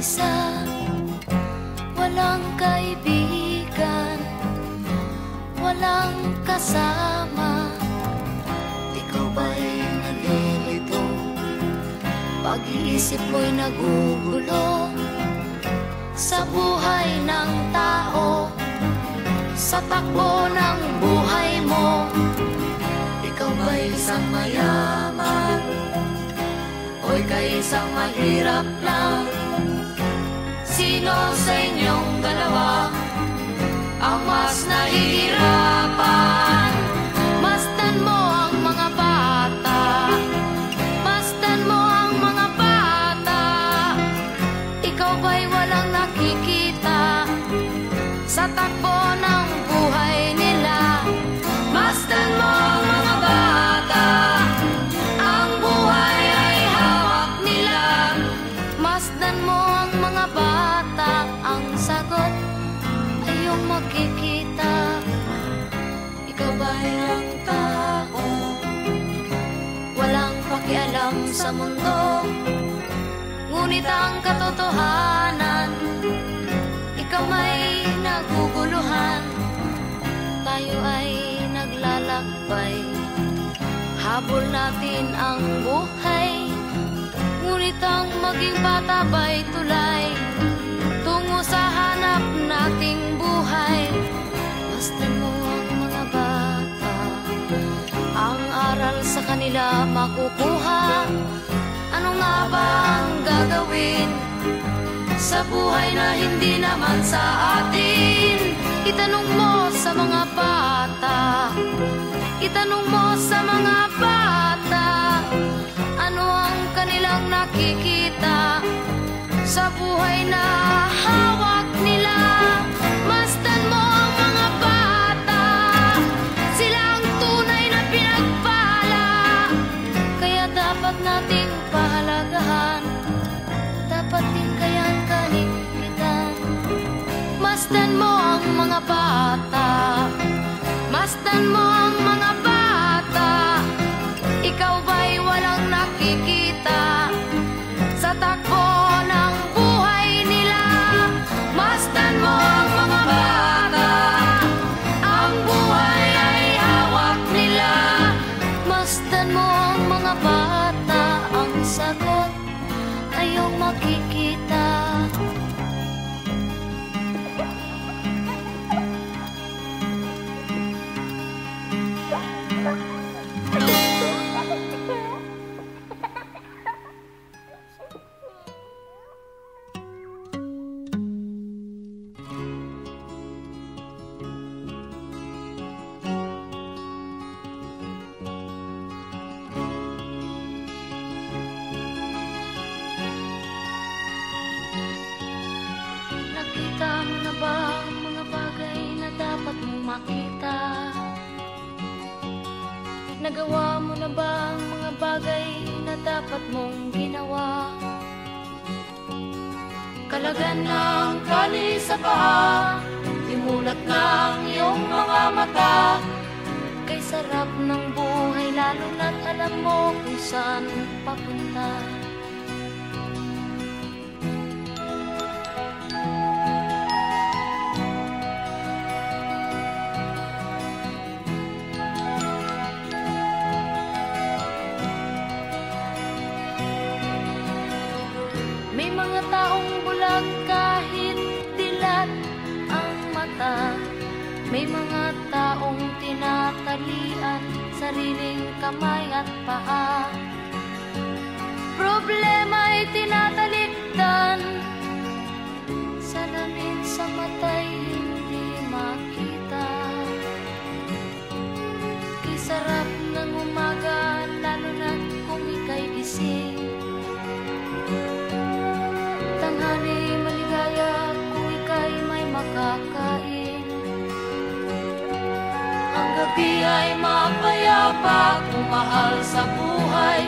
mag-isa, walang kaibigan, walang kasama. Ikaw ba'y nalilito? Pag-iisip mo'y nagugulo sa buhay ng tao, sa takbo ng buhay mo. Ikaw ba'y isang mayaman o ika'y isang mahirap lang? Sino sa inyong dalawa ang mas nahihirapan? Masdan mo ang mga bata, masdan mo ang mga bata. Ikaw ba'y walang nakikita sa takbo ng buhay nila? Masdan mo ang mga bata, ang buhay ay hawak nila. Masdan mo ang mga bata, ang sagot ay iyong makikita. Ikaw ba'y ang tao, walang pakialam sa mundo, ngunit ang katotohanan, ikaw may naguguluhan. Tayo ay naglalakbay, habol natin ang buhay, ngunit ang maging bata ba'y tulay tungo sa hanap nating buhay. Masdan mo ang mga bata, ang aral sa kanila makukuha. Ano nga ba ang gagawin sa buhay na hindi naman sa atin? Itanong mo sa mga bata, itanong mo sa mga bata, ano ang kanilang nakikita sa buhay na hawak nila. Masdan mo ang mga bata, sila ang tunay na pinagpala, kaya dapat nating pahalagahan, dapat din kayang kaligpitan. Masdan mo ang mga bata, masdan mo ang mga bata. Ikaw ba'y walang nakikita sa takbo ng buhay nila? Masdan mo ang mga bata, ang buhay ay hawak nila. Masdan mo ang mga bata, ang sagot ay iyong makikita. Nakita mo na ba ang mga bagay na dapat mong makita? Nagawa mo na ba ang mga bagay na dapat mong ginawa? Kalagan ng kali sa paa, imulat ng iyong mga mata. Kay sarap ng buhay, lalo na't alam mo kung saan papunta. May mga taong bulag kahit dilat ang mata. May mga taong tinatalian sariling kamay at paa. Problema'y tinatalikdan, salamin sa mata'y hindi makita. Kay sarap ng umaga, lalo na't kung ika'y gising. Tanghali maligaya kung ika'y may makakain. Ang gabi ay mapayapa kung mahal sa buhay